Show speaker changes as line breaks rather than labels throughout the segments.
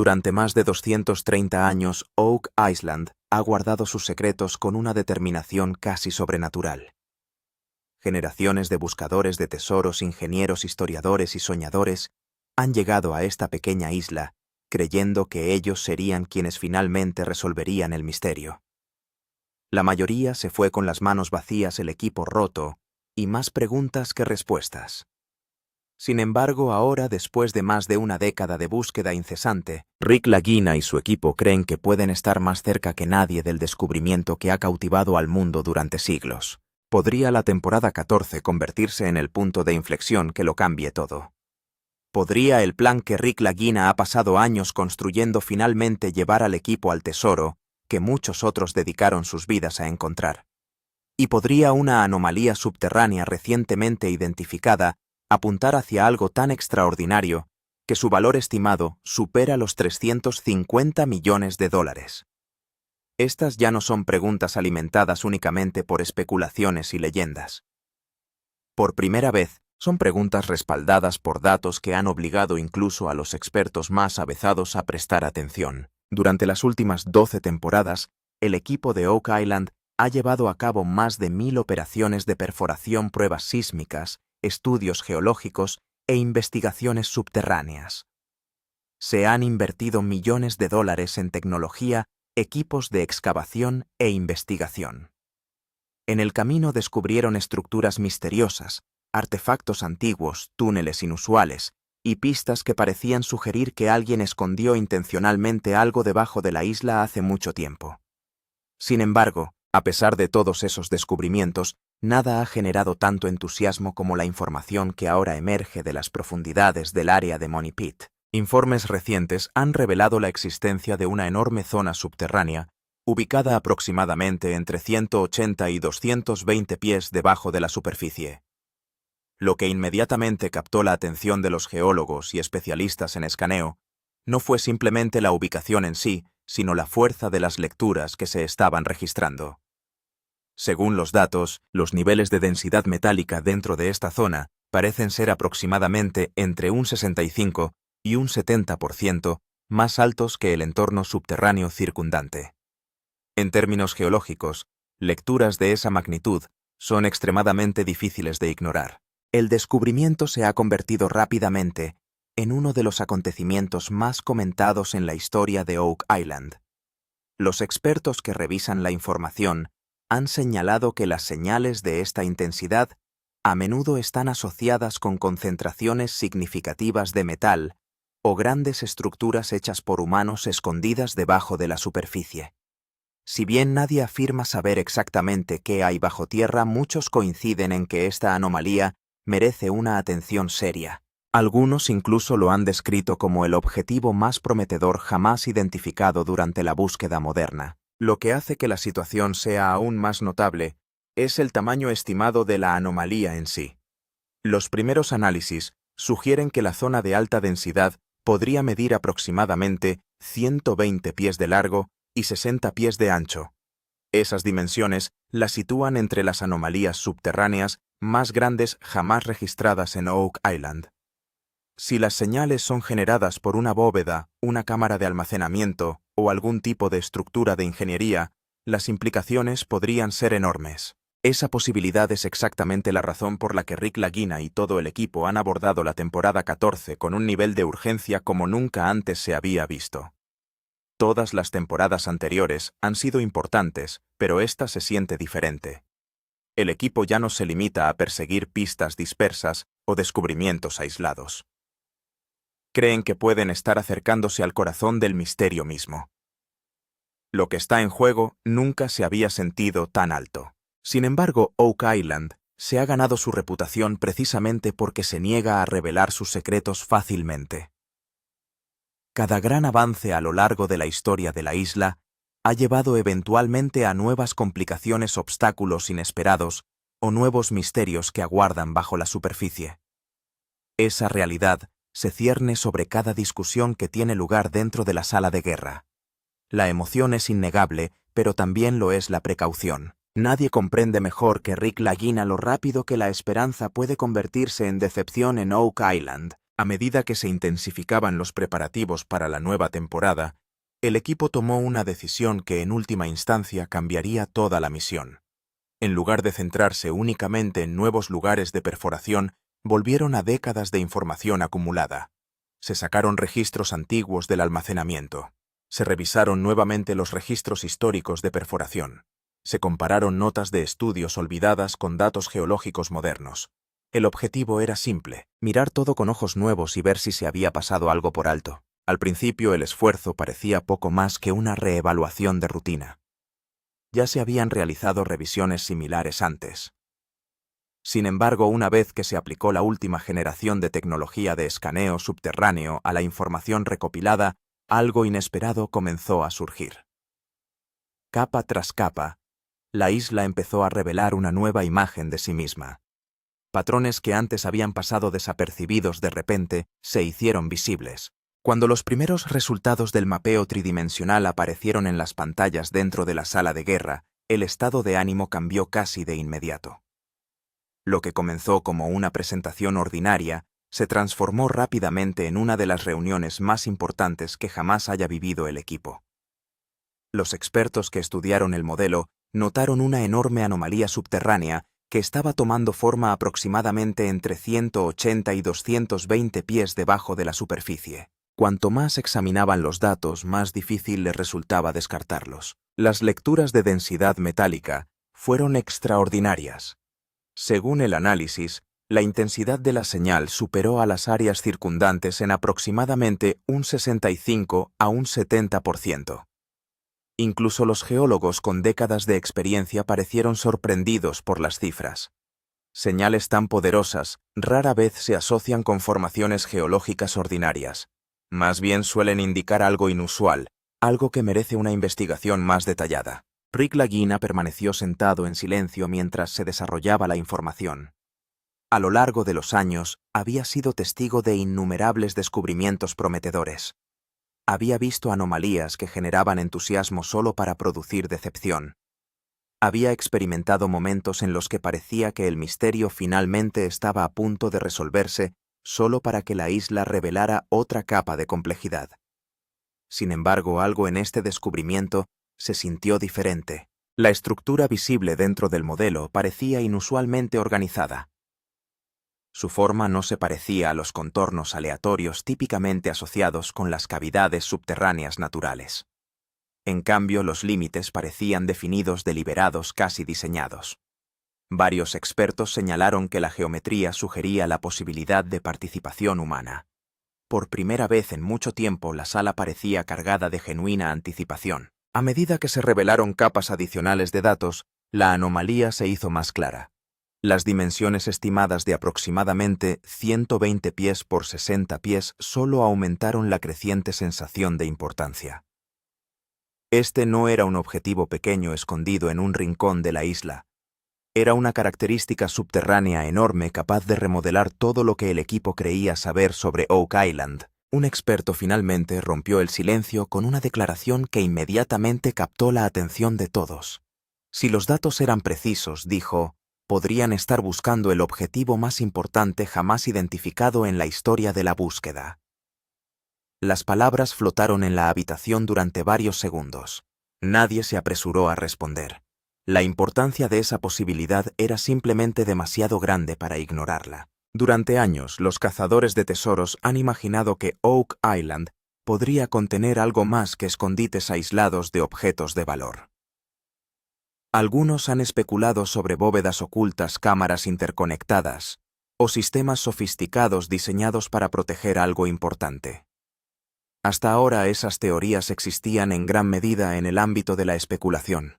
Durante más de 230 años, Oak Island ha guardado sus secretos con una determinación casi sobrenatural. Generaciones de buscadores de tesoros, ingenieros, historiadores y soñadores han llegado a esta pequeña isla creyendo que ellos serían quienes finalmente resolverían el misterio. La mayoría se fue con las manos vacías, el equipo roto y más preguntas que respuestas. Sin embargo, ahora, después de más de una década de búsqueda incesante, Rick Lagina y su equipo creen que pueden estar más cerca que nadie del descubrimiento que ha cautivado al mundo durante siglos. ¿Podría la temporada 14 convertirse en el punto de inflexión que lo cambie todo? ¿Podría el plan que Rick Lagina ha pasado años construyendo finalmente llevar al equipo al tesoro que muchos otros dedicaron sus vidas a encontrar? ¿Y podría una anomalía subterránea recientemente identificada apuntar hacia algo tan extraordinario que su valor estimado supera los $350 millones? Estas ya no son preguntas alimentadas únicamente por especulaciones y leyendas. Por primera vez, son preguntas respaldadas por datos que han obligado incluso a los expertos más avezados a prestar atención. Durante las últimas 12 temporadas, el equipo de Oak Island ha llevado a cabo más de 1000 operaciones de perforación, pruebas sísmicas, estudios geológicos e investigaciones subterráneas. Se han invertido millones de dólares en tecnología, equipos de excavación e investigación. En el camino descubrieron estructuras misteriosas, artefactos antiguos, túneles inusuales y pistas que parecían sugerir que alguien escondió intencionalmente algo debajo de la isla hace mucho tiempo. Sin embargo, a pesar de todos esos descubrimientos, nada ha generado tanto entusiasmo como la información que ahora emerge de las profundidades del área de Money Pit. Informes recientes han revelado la existencia de una enorme zona subterránea, ubicada aproximadamente entre 180 y 220 pies debajo de la superficie. Lo que inmediatamente captó la atención de los geólogos y especialistas en escaneo no fue simplemente la ubicación en sí, sino la fuerza de las lecturas que se estaban registrando. Según los datos, los niveles de densidad metálica dentro de esta zona parecen ser aproximadamente entre un 65 y un 70% más altos que el entorno subterráneo circundante. En términos geológicos, lecturas de esa magnitud son extremadamente difíciles de ignorar. El descubrimiento se ha convertido rápidamente en uno de los acontecimientos más comentados en la historia de Oak Island. Los expertos que revisan la información han señalado que las señales de esta intensidad a menudo están asociadas con concentraciones significativas de metal o grandes estructuras hechas por humanos escondidas debajo de la superficie. Si bien nadie afirma saber exactamente qué hay bajo tierra, muchos coinciden en que esta anomalía merece una atención seria. Algunos incluso lo han descrito como el objetivo más prometedor jamás identificado durante la búsqueda moderna. Lo que hace que la situación sea aún más notable es el tamaño estimado de la anomalía en sí. Los primeros análisis sugieren que la zona de alta densidad podría medir aproximadamente 120 pies de largo y 60 pies de ancho. Esas dimensiones la sitúan entre las anomalías subterráneas más grandes jamás registradas en Oak Island. Si las señales son generadas por una bóveda, una cámara de almacenamiento o algún tipo de estructura de ingeniería, las implicaciones podrían ser enormes. Esa posibilidad es exactamente la razón por la que Rick Lagina y todo el equipo han abordado la temporada 14 con un nivel de urgencia como nunca antes se había visto. Todas las temporadas anteriores han sido importantes, pero esta se siente diferente. El equipo ya no se limita a perseguir pistas dispersas o descubrimientos aislados. Creen que pueden estar acercándose al corazón del misterio mismo. Lo que está en juego nunca se había sentido tan alto. Sin embargo, Oak Island se ha ganado su reputación precisamente porque se niega a revelar sus secretos fácilmente. Cada gran avance a lo largo de la historia de la isla ha llevado eventualmente a nuevas complicaciones, obstáculos inesperados o nuevos misterios que aguardan bajo la superficie. Esa realidad se cierne sobre cada discusión que tiene lugar dentro de la sala de guerra. La emoción es innegable, pero también lo es la precaución. Nadie comprende mejor que Rick Lagina lo rápido que la esperanza puede convertirse en decepción en Oak Island. A medida que se intensificaban los preparativos para la nueva temporada, el equipo tomó una decisión que en última instancia cambiaría toda la misión. En lugar de centrarse únicamente en nuevos lugares de perforación, volvieron a décadas de información acumulada. Se sacaron registros antiguos del almacenamiento. Se revisaron nuevamente los registros históricos de perforación. Se compararon notas de estudios olvidadas con datos geológicos modernos. El objetivo era simple: mirar todo con ojos nuevos y ver si se había pasado algo por alto. Al principio el esfuerzo parecía poco más que una reevaluación de rutina. Ya se habían realizado revisiones similares antes. Sin embargo, una vez que se aplicó la última generación de tecnología de escaneo subterráneo a la información recopilada, algo inesperado comenzó a surgir. Capa tras capa, la isla empezó a revelar una nueva imagen de sí misma. Patrones que antes habían pasado desapercibidos de repente se hicieron visibles. Cuando los primeros resultados del mapeo tridimensional aparecieron en las pantallas dentro de la sala de guerra, el estado de ánimo cambió casi de inmediato. Lo que comenzó como una presentación ordinaria se transformó rápidamente en una de las reuniones más importantes que jamás haya vivido el equipo. Los expertos que estudiaron el modelo notaron una enorme anomalía subterránea que estaba tomando forma aproximadamente entre 180 y 220 pies debajo de la superficie. Cuanto más examinaban los datos, más difícil les resultaba descartarlos. Las lecturas de densidad metálica fueron extraordinarias. Según el análisis, la intensidad de la señal superó a las áreas circundantes en aproximadamente un 65 a un 70%. Incluso los geólogos con décadas de experiencia parecieron sorprendidos por las cifras. Señales tan poderosas rara vez se asocian con formaciones geológicas ordinarias. Más bien suelen indicar algo inusual, algo que merece una investigación más detallada. Rick Lagina permaneció sentado en silencio mientras se desarrollaba la información. A lo largo de los años, había sido testigo de innumerables descubrimientos prometedores. Había visto anomalías que generaban entusiasmo solo para producir decepción. Había experimentado momentos en los que parecía que el misterio finalmente estaba a punto de resolverse solo para que la isla revelara otra capa de complejidad. Sin embargo, algo en este descubrimiento se sintió diferente. La estructura visible dentro del modelo parecía inusualmente organizada. Su forma no se parecía a los contornos aleatorios típicamente asociados con las cavidades subterráneas naturales. En cambio, los límites parecían definidos, deliberados, casi diseñados. Varios expertos señalaron que la geometría sugería la posibilidad de participación humana. Por primera vez en mucho tiempo, la sala parecía cargada de genuina anticipación. A medida que se revelaron capas adicionales de datos, la anomalía se hizo más clara. Las dimensiones estimadas de aproximadamente 120 pies por 60 pies solo aumentaron la creciente sensación de importancia. Este no era un objetivo pequeño escondido en un rincón de la isla. Era una característica subterránea enorme capaz de remodelar todo lo que el equipo creía saber sobre Oak Island. Un experto finalmente rompió el silencio con una declaración que inmediatamente captó la atención de todos. Si los datos eran precisos, dijo, podrían estar buscando el objetivo más importante jamás identificado en la historia de la búsqueda. Las palabras flotaron en la habitación durante varios segundos. Nadie se apresuró a responder. La importancia de esa posibilidad era simplemente demasiado grande para ignorarla. Durante años, los cazadores de tesoros han imaginado que Oak Island podría contener algo más que escondites aislados de objetos de valor. Algunos han especulado sobre bóvedas ocultas, cámaras interconectadas o sistemas sofisticados diseñados para proteger algo importante. Hasta ahora esas teorías existían en gran medida en el ámbito de la especulación.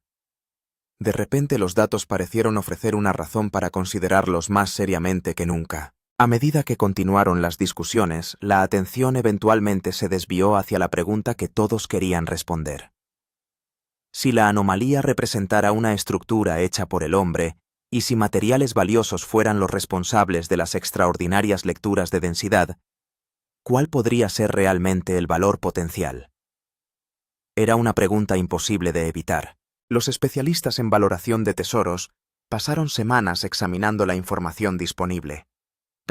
De repente los datos parecieron ofrecer una razón para considerarlos más seriamente que nunca. A medida que continuaron las discusiones, la atención eventualmente se desvió hacia la pregunta que todos querían responder. Si la anomalía representara una estructura hecha por el hombre, y si materiales valiosos fueran los responsables de las extraordinarias lecturas de densidad, ¿cuál podría ser realmente el valor potencial? Era una pregunta imposible de evitar. Los especialistas en valoración de tesoros pasaron semanas examinando la información disponible.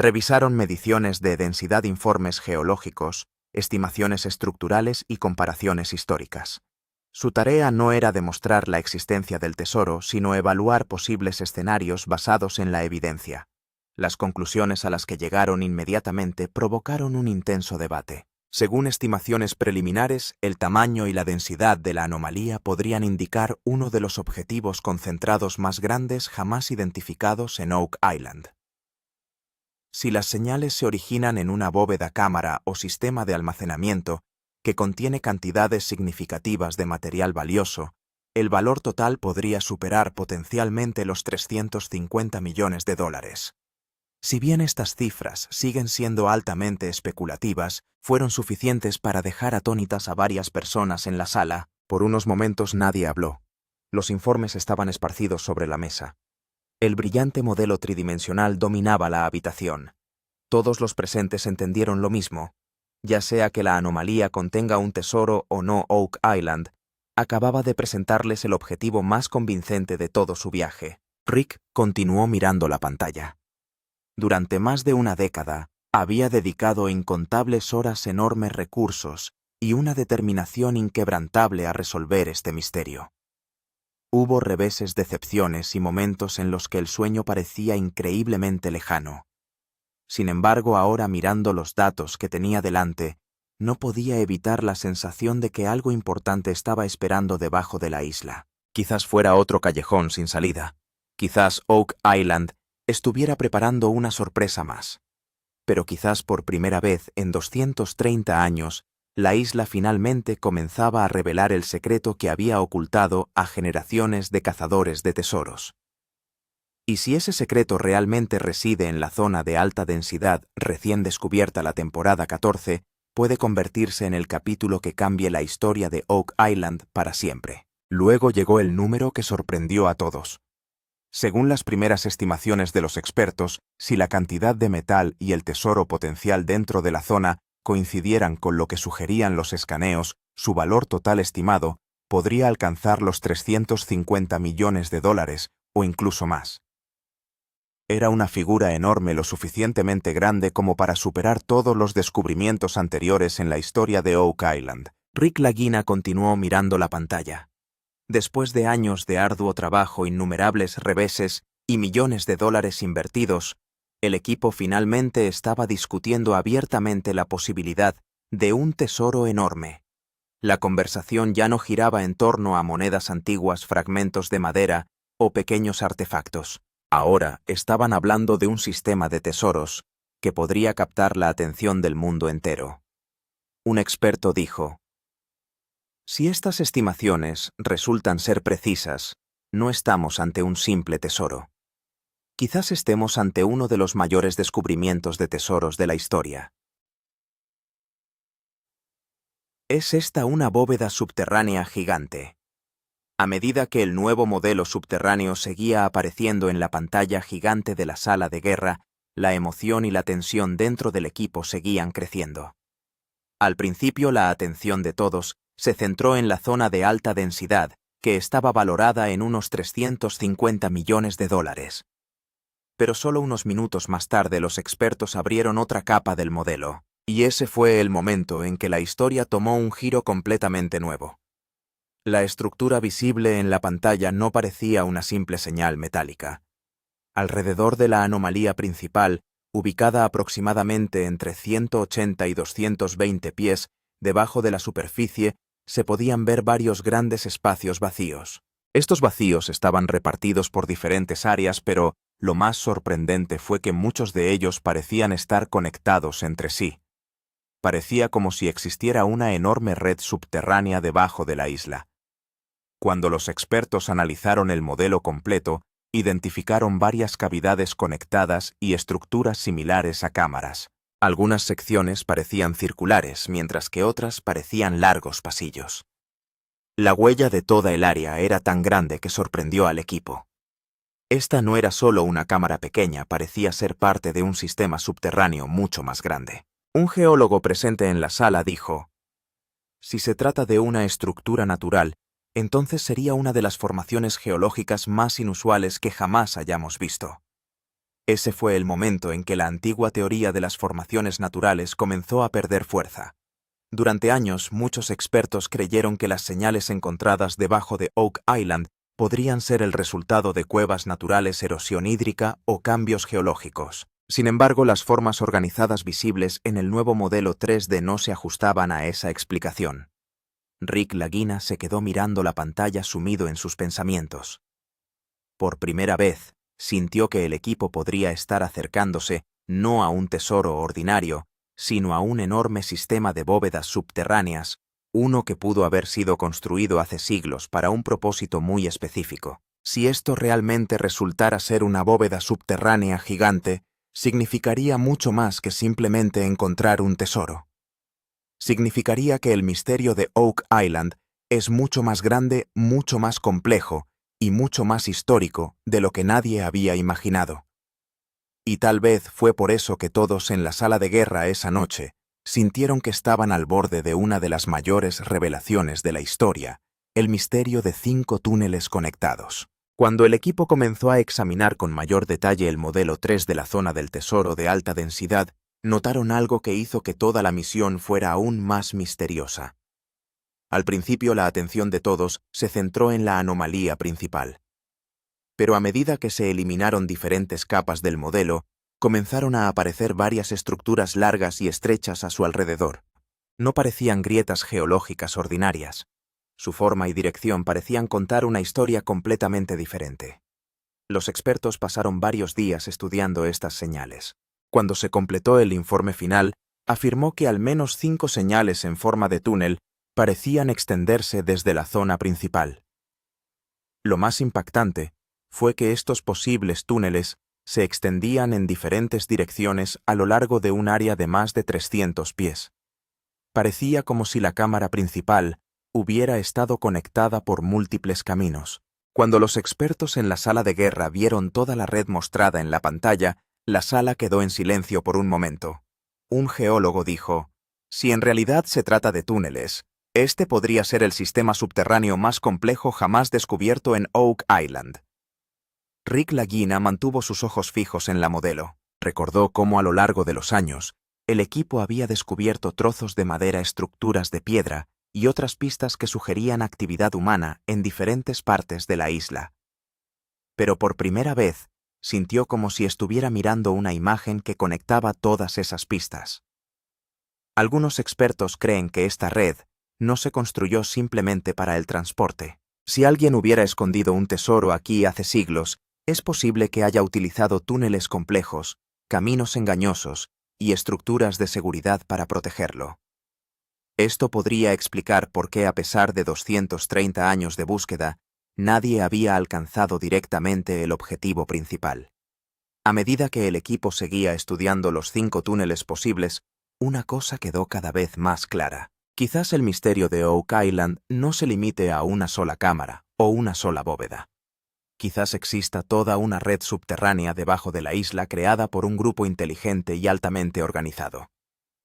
Revisaron mediciones de densidad, informes geológicos, estimaciones estructurales y comparaciones históricas. Su tarea no era demostrar la existencia del tesoro, sino evaluar posibles escenarios basados en la evidencia. Las conclusiones a las que llegaron inmediatamente provocaron un intenso debate. Según estimaciones preliminares, el tamaño y la densidad de la anomalía podrían indicar uno de los objetivos concentrados más grandes jamás identificados en Oak Island. Si las señales se originan en una bóveda cámara o sistema de almacenamiento que contiene cantidades significativas de material valioso, el valor total podría superar potencialmente los 350 millones de dólares. Si bien estas cifras siguen siendo altamente especulativas, fueron suficientes para dejar atónitas a varias personas en la sala. Por unos momentos nadie habló. Los informes estaban esparcidos sobre la mesa. El brillante modelo tridimensional dominaba la habitación. Todos los presentes entendieron lo mismo. Ya sea que la anomalía contenga un tesoro o no, Oak Island acababa de presentarles el objetivo más convincente de todo su viaje. Rick continuó mirando la pantalla. Durante más de una década, había dedicado incontables horas, enormes recursos y una determinación inquebrantable a resolver este misterio. Hubo reveses, decepciones y momentos en los que el sueño parecía increíblemente lejano. Sin embargo, ahora mirando los datos que tenía delante, no podía evitar la sensación de que algo importante estaba esperando debajo de la isla. Quizás fuera otro callejón sin salida. Quizás Oak Island estuviera preparando una sorpresa más. Pero quizás por primera vez en 230 años, la isla finalmente comenzaba a revelar el secreto que había ocultado a generaciones de cazadores de tesoros. Y si ese secreto realmente reside en la zona de alta densidad recién descubierta la temporada 14, puede convertirse en el capítulo que cambie la historia de Oak Island para siempre. Luego llegó el número que sorprendió a todos. Según las primeras estimaciones de los expertos, si la cantidad de metal y el tesoro potencial dentro de la zona coincidieran con lo que sugerían los escaneos, su valor total estimado podría alcanzar los 350 millones de dólares o incluso más. Era una figura enorme, lo suficientemente grande como para superar todos los descubrimientos anteriores en la historia de Oak Island. Rick Lagina continuó mirando la pantalla. Después de años de arduo trabajo, innumerables reveses y millones de dólares invertidos, el equipo finalmente estaba discutiendo abiertamente la posibilidad de un tesoro enorme. La conversación ya no giraba en torno a monedas antiguas, fragmentos de madera o pequeños artefactos. Ahora estaban hablando de un sistema de tesoros que podría captar la atención del mundo entero. Un experto dijo: si estas estimaciones resultan ser precisas, no estamos ante un simple tesoro. Quizás estemos ante uno de los mayores descubrimientos de tesoros de la historia. ¿Es esta una bóveda subterránea gigante? A medida que el nuevo modelo subterráneo seguía apareciendo en la pantalla gigante de la sala de guerra, la emoción y la tensión dentro del equipo seguían creciendo. Al principio, la atención de todos se centró en la zona de alta densidad, que estaba valorada en unos 350 millones de dólares. Pero solo unos minutos más tarde los expertos abrieron otra capa del modelo, y ese fue el momento en que la historia tomó un giro completamente nuevo. La estructura visible en la pantalla no parecía una simple señal metálica. Alrededor de la anomalía principal, ubicada aproximadamente entre 180 y 220 pies debajo de la superficie, se podían ver varios grandes espacios vacíos. Estos vacíos estaban repartidos por diferentes áreas, pero lo más sorprendente fue que muchos de ellos parecían estar conectados entre sí. Parecía como si existiera una enorme red subterránea debajo de la isla. Cuando los expertos analizaron el modelo completo, identificaron varias cavidades conectadas y estructuras similares a cámaras. Algunas secciones parecían circulares, mientras que otras parecían largos pasillos. La huella de toda el área era tan grande que sorprendió al equipo. Esta no era solo una cámara pequeña, parecía ser parte de un sistema subterráneo mucho más grande. Un geólogo presente en la sala dijo: si se trata de una estructura natural, entonces sería una de las formaciones geológicas más inusuales que jamás hayamos visto. Ese fue el momento en que la antigua teoría de las formaciones naturales comenzó a perder fuerza. Durante años, muchos expertos creyeron que las señales encontradas debajo de Oak Island podrían ser el resultado de cuevas naturales, erosión hídrica o cambios geológicos. Sin embargo, las formas organizadas visibles en el nuevo modelo 3D no se ajustaban a esa explicación. Rick Lagina se quedó mirando la pantalla sumido en sus pensamientos. Por primera vez, sintió que el equipo podría estar acercándose no a un tesoro ordinario, sino a un enorme sistema de bóvedas subterráneas, uno que pudo haber sido construido hace siglos para un propósito muy específico. Si esto realmente resultara ser una bóveda subterránea gigante, significaría mucho más que simplemente encontrar un tesoro. Significaría que el misterio de Oak Island es mucho más grande, mucho más complejo y mucho más histórico de lo que nadie había imaginado. Y tal vez fue por eso que todos en la sala de guerra esa noche sintieron que estaban al borde de una de las mayores revelaciones de la historia, el misterio de 5 túneles conectados. Cuando el equipo comenzó a examinar con mayor detalle el modelo 3 de la zona del tesoro de alta densidad, notaron algo que hizo que toda la misión fuera aún más misteriosa. Al principio la atención de todos se centró en la anomalía principal. Pero a medida que se eliminaron diferentes capas del modelo, comenzaron a aparecer varias estructuras largas y estrechas a su alrededor. No parecían grietas geológicas ordinarias. Su forma y dirección parecían contar una historia completamente diferente. Los expertos pasaron varios días estudiando estas señales. Cuando se completó el informe final, afirmó que al menos 5 señales en forma de túnel parecían extenderse desde la zona principal. Lo más impactante fue que estos posibles túneles se extendían en diferentes direcciones a lo largo de un área de más de 300 pies. Parecía como si la cámara principal hubiera estado conectada por múltiples caminos. Cuando los expertos en la sala de guerra vieron toda la red mostrada en la pantalla, la sala quedó en silencio por un momento. Un geólogo dijo: «Si en realidad se trata de túneles, este podría ser el sistema subterráneo más complejo jamás descubierto en Oak Island». Rick Lagina mantuvo sus ojos fijos en la modelo. Recordó cómo a lo largo de los años, el equipo había descubierto trozos de madera, estructuras de piedra y otras pistas que sugerían actividad humana en diferentes partes de la isla. Pero por primera vez, sintió como si estuviera mirando una imagen que conectaba todas esas pistas. Algunos expertos creen que esta red no se construyó simplemente para el transporte. Si alguien hubiera escondido un tesoro aquí hace siglos, es posible que haya utilizado túneles complejos, caminos engañosos y estructuras de seguridad para protegerlo. Esto podría explicar por qué, a pesar de 230 años de búsqueda, nadie había alcanzado directamente el objetivo principal. A medida que el equipo seguía estudiando los 5 túneles posibles, una cosa quedó cada vez más clara. Quizás el misterio de Oak Island no se limite a una sola cámara o una sola bóveda. Quizás exista toda una red subterránea debajo de la isla creada por un grupo inteligente y altamente organizado.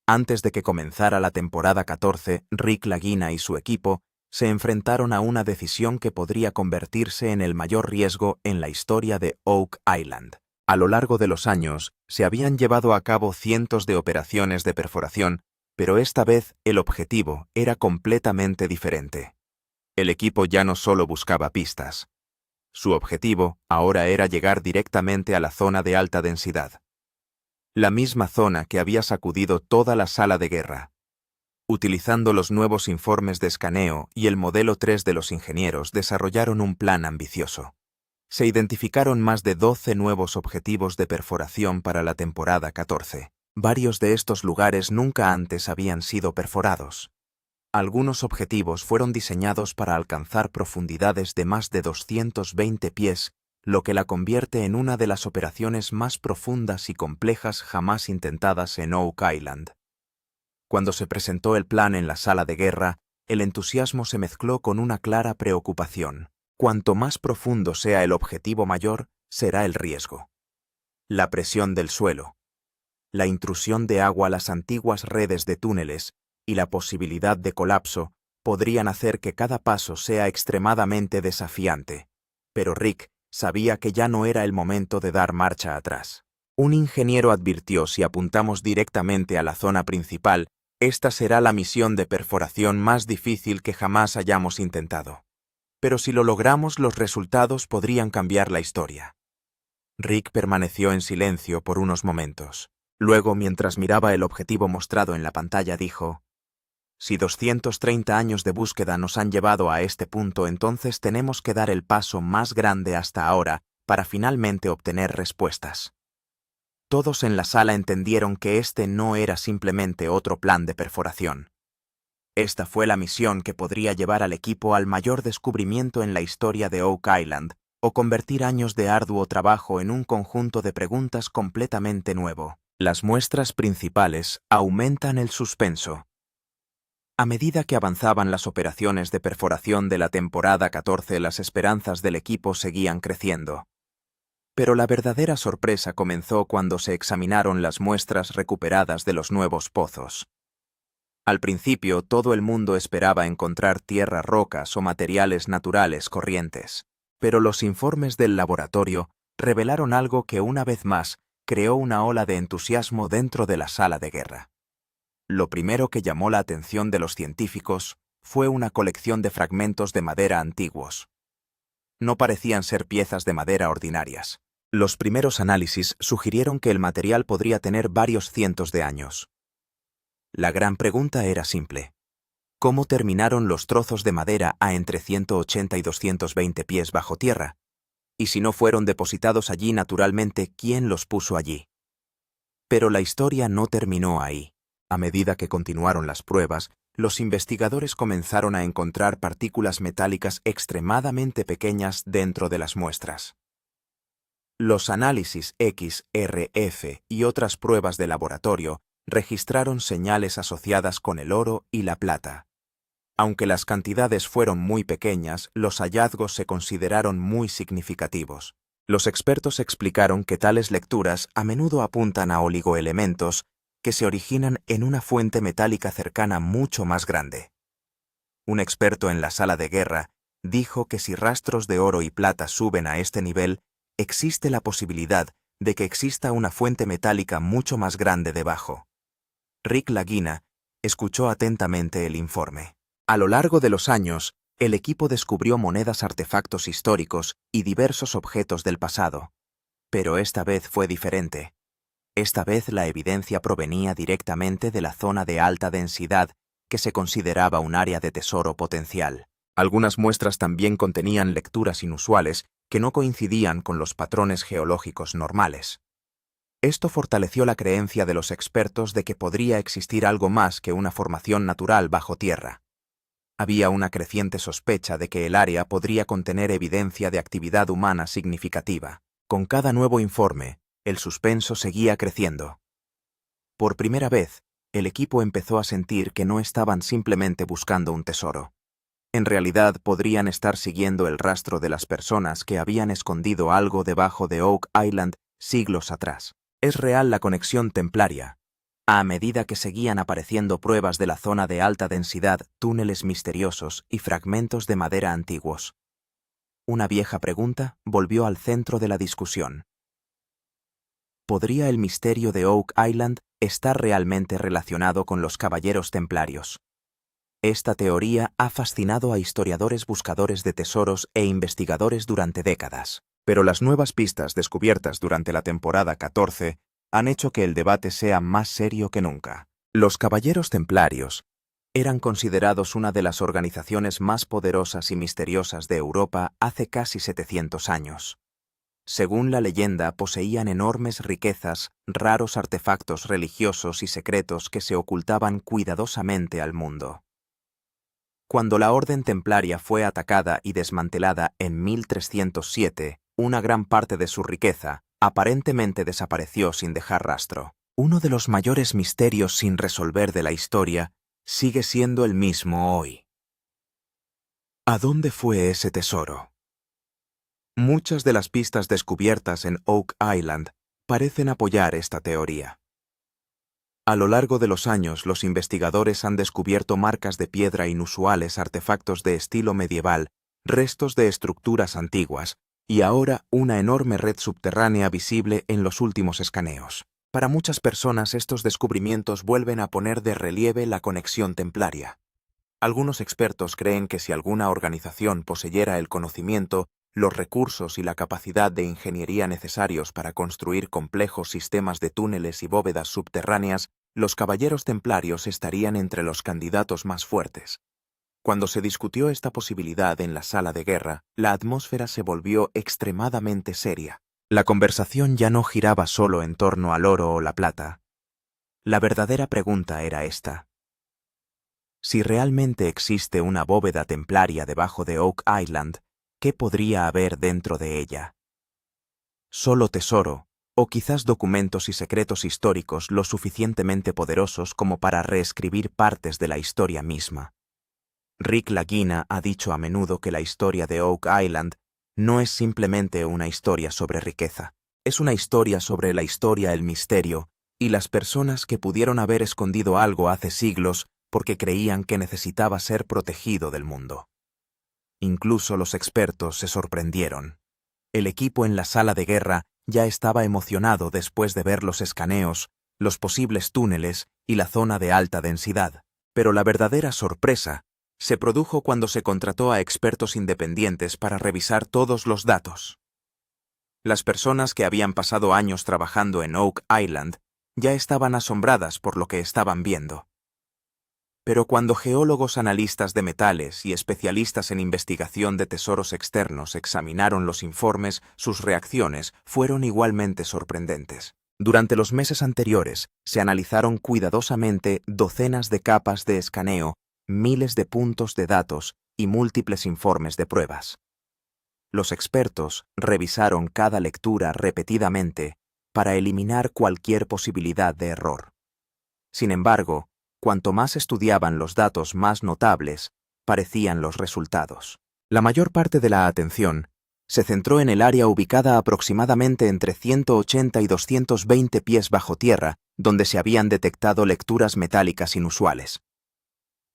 Antes de que comenzara la temporada 14, Rick Lagina y su equipo se enfrentaron a una decisión que podría convertirse en el mayor riesgo en la historia de Oak Island. A lo largo de los años, se habían llevado a cabo cientos de operaciones de perforación, pero esta vez el objetivo era completamente diferente. El equipo ya no solo buscaba pistas. Su objetivo ahora era llegar directamente a la zona de alta densidad. La misma zona que había sacudido toda la sala de guerra. Utilizando los nuevos informes de escaneo y el modelo 3 de los ingenieros, desarrollaron un plan ambicioso. Se identificaron más de 12 nuevos objetivos de perforación para la temporada 14. Varios de estos lugares nunca antes habían sido perforados. Algunos objetivos fueron diseñados para alcanzar profundidades de más de 220 pies, lo que la convierte en una de las operaciones más profundas y complejas jamás intentadas en Oak Island. Cuando se presentó el plan en la sala de guerra, el entusiasmo se mezcló con una clara preocupación. Cuanto más profundo sea el objetivo, mayor será el riesgo. La presión del suelo, la intrusión de agua a las antiguas redes de túneles y la posibilidad de colapso podrían hacer que cada paso sea extremadamente desafiante. Pero Rick sabía que ya no era el momento de dar marcha atrás. Un ingeniero advirtió: si apuntamos directamente a la zona principal, esta será la misión de perforación más difícil que jamás hayamos intentado. Pero si lo logramos, los resultados podrían cambiar la historia. Rick permaneció en silencio por unos momentos. Luego, mientras miraba el objetivo mostrado en la pantalla, dijo: si 230 años de búsqueda nos han llevado a este punto, entonces tenemos que dar el paso más grande hasta ahora para finalmente obtener respuestas. Todos en la sala entendieron que este no era simplemente otro plan de perforación. Esta fue la misión que podría llevar al equipo al mayor descubrimiento en la historia de Oak Island, o convertir años de arduo trabajo en un conjunto de preguntas completamente nuevo. Las muestras principales aumentan el suspenso. A medida que avanzaban las operaciones de perforación de la temporada 14, las esperanzas del equipo seguían creciendo. Pero la verdadera sorpresa comenzó cuando se examinaron las muestras recuperadas de los nuevos pozos. Al principio, todo el mundo esperaba encontrar tierra, rocas o materiales naturales corrientes, pero los informes del laboratorio revelaron algo que una vez más creó una ola de entusiasmo dentro de la sala de guerra. Lo primero que llamó la atención de los científicos fue una colección de fragmentos de madera antiguos. No parecían ser piezas de madera ordinarias. Los primeros análisis sugirieron que el material podría tener varios cientos de años. La gran pregunta era simple: ¿cómo terminaron los trozos de madera a entre 180 y 220 pies bajo tierra? Y si no fueron depositados allí naturalmente, ¿quién los puso allí? Pero la historia no terminó ahí. A medida que continuaron las pruebas, los investigadores comenzaron a encontrar partículas metálicas extremadamente pequeñas dentro de las muestras. Los análisis X, R, F y otras pruebas de laboratorio registraron señales asociadas con el oro y la plata. Aunque las cantidades fueron muy pequeñas, los hallazgos se consideraron muy significativos. Los expertos explicaron que tales lecturas a menudo apuntan a oligoelementos que se originan en una fuente metálica cercana mucho más grande. Un experto en la sala de guerra dijo que si rastros de oro y plata suben a este nivel, existe la posibilidad de que exista una fuente metálica mucho más grande debajo. Rick Lagina escuchó atentamente el informe. A lo largo de los años, el equipo descubrió monedas, artefactos históricos y diversos objetos del pasado. Pero esta vez fue diferente. Esta vez la evidencia provenía directamente de la zona de alta densidad que se consideraba un área de tesoro potencial. Algunas muestras también contenían lecturas inusuales que no coincidían con los patrones geológicos normales. Esto fortaleció la creencia de los expertos de que podría existir algo más que una formación natural bajo tierra. Había una creciente sospecha de que el área podría contener evidencia de actividad humana significativa. Con cada nuevo informe, el suspenso seguía creciendo. Por primera vez, el equipo empezó a sentir que no estaban simplemente buscando un tesoro. En realidad, podrían estar siguiendo el rastro de las personas que habían escondido algo debajo de Oak Island siglos atrás. Es real la conexión templaria. A medida que seguían apareciendo pruebas de la zona de alta densidad, túneles misteriosos y fragmentos de madera antiguos. Una vieja pregunta volvió al centro de la discusión. ¿Podría el misterio de Oak Island estar realmente relacionado con los caballeros templarios? Esta teoría ha fascinado a historiadores, buscadores de tesoros e investigadores durante décadas. Pero las nuevas pistas descubiertas durante la temporada 14 han hecho que el debate sea más serio que nunca. Los caballeros templarios eran considerados una de las organizaciones más poderosas y misteriosas de Europa hace casi 700 años. Según la leyenda, poseían enormes riquezas, raros artefactos religiosos y secretos que se ocultaban cuidadosamente al mundo. Cuando la Orden Templaria fue atacada y desmantelada en 1307, una gran parte de su riqueza aparentemente desapareció sin dejar rastro. Uno de los mayores misterios sin resolver de la historia sigue siendo el mismo hoy. ¿A dónde fue ese tesoro? Muchas de las pistas descubiertas en Oak Island parecen apoyar esta teoría. A lo largo de los años, los investigadores han descubierto marcas de piedra inusuales, artefactos de estilo medieval, restos de estructuras antiguas, y ahora una enorme red subterránea visible en los últimos escaneos. Para muchas personas estos descubrimientos vuelven a poner de relieve la conexión templaria. Algunos expertos creen que si alguna organización poseyera el conocimiento, los recursos y la capacidad de ingeniería necesarios para construir complejos sistemas de túneles y bóvedas subterráneas, los caballeros templarios estarían entre los candidatos más fuertes. Cuando se discutió esta posibilidad en la sala de guerra, la atmósfera se volvió extremadamente seria. La conversación ya no giraba solo en torno al oro o la plata. La verdadera pregunta era esta: si realmente existe una bóveda templaria debajo de Oak Island, ¿qué podría haber dentro de ella? Solo tesoro, o quizás documentos y secretos históricos lo suficientemente poderosos como para reescribir partes de la historia misma. Rick Lagina ha dicho a menudo que la historia de Oak Island no es simplemente una historia sobre riqueza. Es una historia sobre la historia, el misterio, y las personas que pudieron haber escondido algo hace siglos porque creían que necesitaba ser protegido del mundo. Incluso los expertos se sorprendieron. El equipo en la sala de guerra ya estaba emocionado después de ver los escaneos, los posibles túneles y la zona de alta densidad. Pero la verdadera sorpresa se produjo cuando se contrató a expertos independientes para revisar todos los datos. Las personas que habían pasado años trabajando en Oak Island ya estaban asombradas por lo que estaban viendo. Pero cuando geólogos, analistas de metales y especialistas en investigación de tesoros externos examinaron los informes, sus reacciones fueron igualmente sorprendentes. Durante los meses anteriores, se analizaron cuidadosamente docenas de capas de escaneo, miles de puntos de datos y múltiples informes de pruebas. Los expertos revisaron cada lectura repetidamente para eliminar cualquier posibilidad de error. Sin embargo, cuanto más estudiaban los datos más notables, parecían los resultados. La mayor parte de la atención se centró en el área ubicada aproximadamente entre 180 y 220 pies bajo tierra, donde se habían detectado lecturas metálicas inusuales.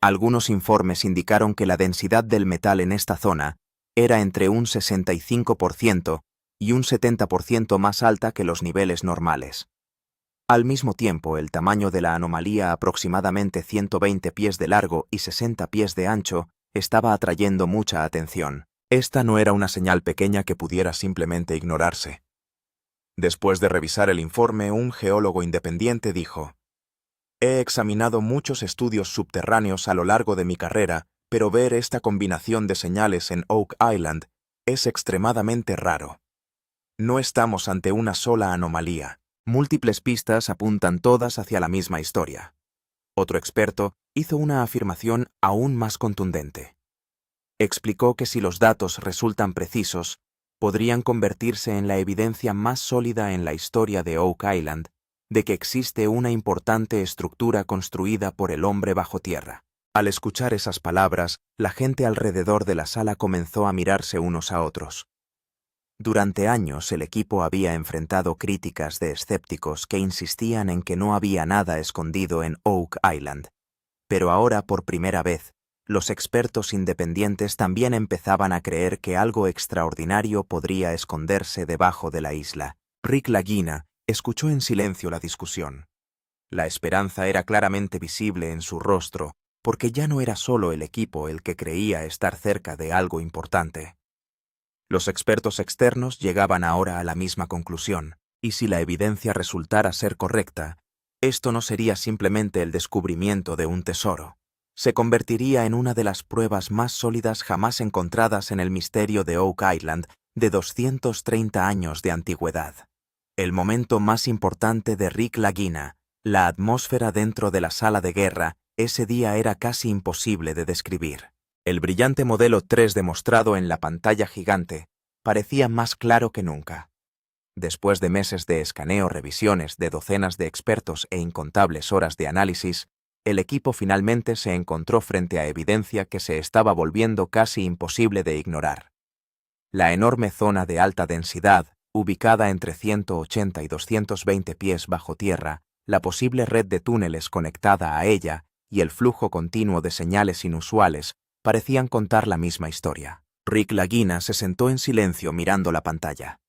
Algunos informes indicaron que la densidad del metal en esta zona era entre un 65% y un 70% más alta que los niveles normales. Al mismo tiempo, el tamaño de la anomalía, aproximadamente 120 pies de largo y 60 pies de ancho, estaba atrayendo mucha atención. Esta no era una señal pequeña que pudiera simplemente ignorarse. Después de revisar el informe, un geólogo independiente dijo: «He examinado muchos estudios subterráneos a lo largo de mi carrera, pero ver esta combinación de señales en Oak Island es extremadamente raro. No estamos ante una sola anomalía. Múltiples pistas apuntan todas hacia la misma historia». Otro experto hizo una afirmación aún más contundente. Explicó que si los datos resultan precisos, podrían convertirse en la evidencia más sólida en la historia de Oak Island de que existe una importante estructura construida por el hombre bajo tierra. Al escuchar esas palabras, la gente alrededor de la sala comenzó a mirarse unos a otros. Durante años el equipo había enfrentado críticas de escépticos que insistían en que no había nada escondido en Oak Island. Pero ahora, por primera vez, los expertos independientes también empezaban a creer que algo extraordinario podría esconderse debajo de la isla. Rick Lagina escuchó en silencio la discusión. La esperanza era claramente visible en su rostro, porque ya no era solo el equipo el que creía estar cerca de algo importante. Los expertos externos llegaban ahora a la misma conclusión, y si la evidencia resultara ser correcta, esto no sería simplemente el descubrimiento de un tesoro. Se convertiría en una de las pruebas más sólidas jamás encontradas en el misterio de Oak Island de 230 años de antigüedad. El momento más importante de Rick Lagina, la atmósfera dentro de la sala de guerra, ese día era casi imposible de describir. El brillante modelo 3D mostrado en la pantalla gigante parecía más claro que nunca. Después de meses de escaneo, revisiones de docenas de expertos e incontables horas de análisis, el equipo finalmente se encontró frente a evidencia que se estaba volviendo casi imposible de ignorar. La enorme zona de alta densidad, ubicada entre 180 y 220 pies bajo tierra, la posible red de túneles conectada a ella y el flujo continuo de señales inusuales parecían contar la misma historia. Rick Lagina se sentó en silencio mirando la pantalla.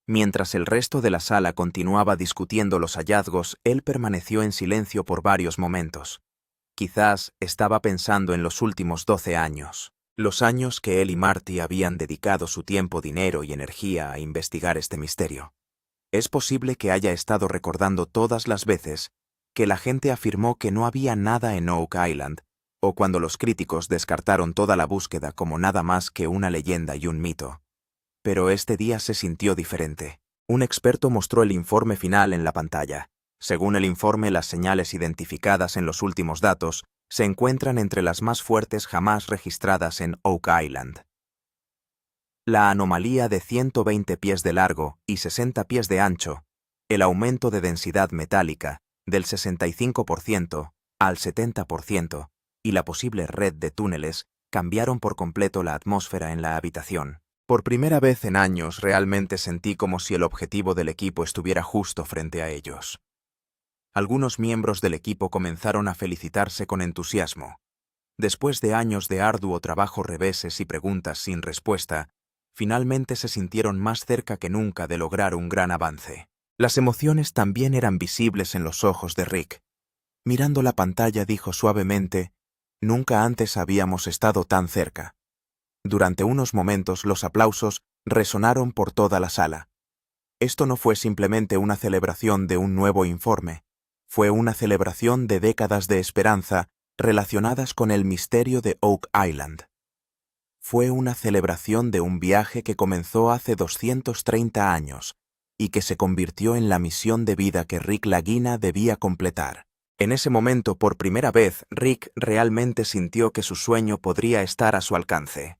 Mientras el resto de la sala continuaba discutiendo los hallazgos, él permaneció en silencio por varios momentos. Quizás estaba pensando en los últimos 12 años, los años que él y Marty habían dedicado su tiempo, dinero y energía a investigar este misterio. Es posible que haya estado recordando todas las veces que la gente afirmó que no había nada en Oak Island, o cuando los críticos descartaron toda la búsqueda como nada más que una leyenda y un mito. Pero este día se sintió diferente. Un experto mostró el informe final en la pantalla. Según el informe, las señales identificadas en los últimos datos se encuentran entre las más fuertes jamás registradas en Oak Island. La anomalía de 120 pies de largo y 60 pies de ancho, el aumento de densidad metálica del 65% al 70% y la posible red de túneles cambiaron por completo la atmósfera en la habitación. Por primera vez en años realmente sentí como si el objetivo del equipo estuviera justo frente a ellos. Algunos miembros del equipo comenzaron a felicitarse con entusiasmo. Después de años de arduo trabajo, reveses y preguntas sin respuesta, finalmente se sintieron más cerca que nunca de lograr un gran avance. Las emociones también eran visibles en los ojos de Rick. Mirando la pantalla dijo suavemente, «Nunca antes habíamos estado tan cerca». Durante unos momentos los aplausos resonaron por toda la sala. Esto no fue simplemente una celebración de un nuevo informe, fue una celebración de décadas de esperanza relacionadas con el misterio de Oak Island. Fue una celebración de un viaje que comenzó hace 230 años y que se convirtió en la misión de vida que Rick Lagina debía completar. En ese momento, por primera vez, Rick realmente sintió que su sueño podría estar a su alcance.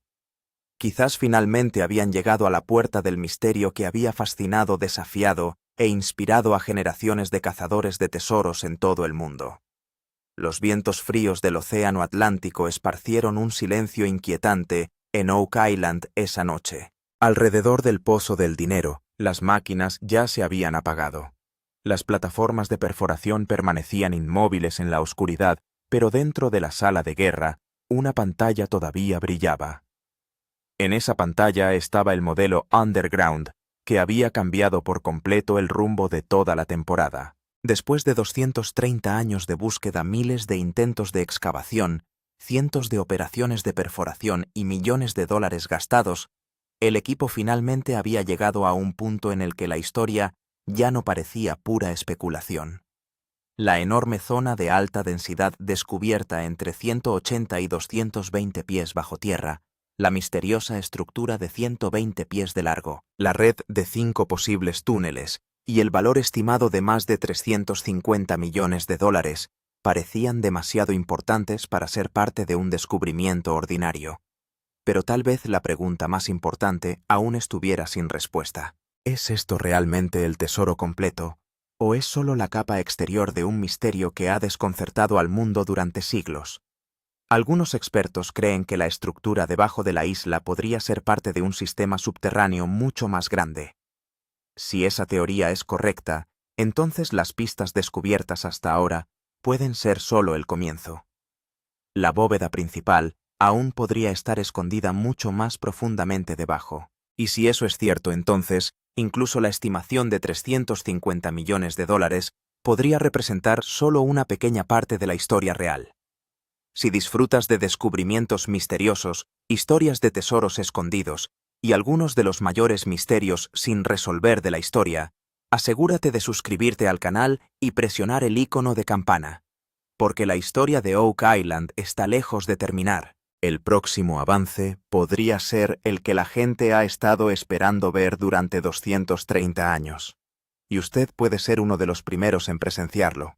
Quizás finalmente habían llegado a la puerta del misterio que había fascinado, desafiado e inspirado a generaciones de cazadores de tesoros en todo el mundo. Los vientos fríos del océano Atlántico esparcieron un silencio inquietante en Oak Island esa noche. Alrededor del pozo del dinero, las máquinas ya se habían apagado. Las plataformas de perforación permanecían inmóviles en la oscuridad, pero dentro de la sala de guerra, una pantalla todavía brillaba. En esa pantalla estaba el modelo Underground, que había cambiado por completo el rumbo de toda la temporada. Después de 230 años de búsqueda, miles de intentos de excavación, cientos de operaciones de perforación y millones de dólares gastados, el equipo finalmente había llegado a un punto en el que la historia ya no parecía pura especulación. La enorme zona de alta densidad descubierta entre 180 y 220 pies bajo tierra, la misteriosa estructura de 120 pies de largo, la red de 5 posibles túneles y el valor estimado de más de 350 millones de dólares parecían demasiado importantes para ser parte de un descubrimiento ordinario. Pero tal vez la pregunta más importante aún estuviera sin respuesta. ¿Es esto realmente el tesoro completo? ¿O es solo la capa exterior de un misterio que ha desconcertado al mundo durante siglos? Algunos expertos creen que la estructura debajo de la isla podría ser parte de un sistema subterráneo mucho más grande. Si esa teoría es correcta, entonces las pistas descubiertas hasta ahora pueden ser solo el comienzo. La bóveda principal aún podría estar escondida mucho más profundamente debajo. Y si eso es cierto, entonces, incluso la estimación de 350 millones de dólares podría representar solo una pequeña parte de la historia real. Si disfrutas de descubrimientos misteriosos, historias de tesoros escondidos y algunos de los mayores misterios sin resolver de la historia, asegúrate de suscribirte al canal y presionar el icono de campana, porque la historia de Oak Island está lejos de terminar. El próximo avance podría ser el que la gente ha estado esperando ver durante 230 años. Y usted puede ser uno de los primeros en presenciarlo.